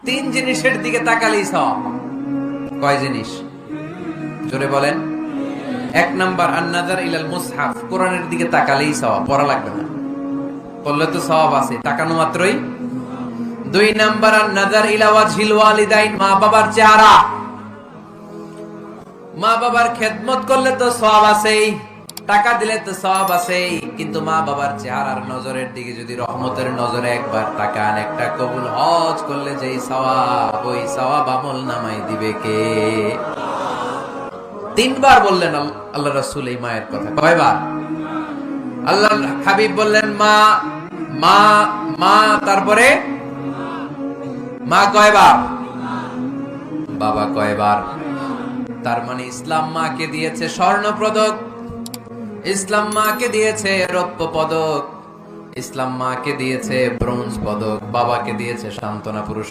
তিন জিনিসের দিকে তাকালেই সওয়াব। কয় জিনিস? জোরে বলেন। এক নাম্বার আন-নাযার ইলাল মুসহাফ, কোরআনের দিকে তাকালেই সওয়াব, পড়া লাগবে না, পড়লে তো সওয়াব আছে, তাকানো মাত্রই। দুই নাম্বার আন-নাযার ইলা ওয়াজহিল ওয়ালিদাইন, মা বাবার চেহারা, মা বাবার খেদমত করলে তো সওয়াব আছেই, টাকা দিলে তো সওয়াব আছেই, কিন্তু মা বাবার চেহারার নজরের দিকে যদি রহমতের নজরে একবার তাকান, একটা কবুল হজ করলে যেই সওয়াব, ওই সওয়াব আমল নামাই দিবে কে? তিনবার বললেন আল্লাহ রাসূল এই মায়ের কথা। কয়বার? আল্লাহর হাবিব বললেন মা মা মা, তারপরে মা কয়বার? বাবা কয়বার? তার মানে ইসলাম মাকে দিয়েছে স্বর্ণ পদক, ইসলাম মাকে দিয়েছে রৌপ্য পদক, ইসলাম মাকে দিয়েছে ব্রোঞ্জ পদক, বাবাকে দিয়েছে সান্ত্বনা পুরস্কার।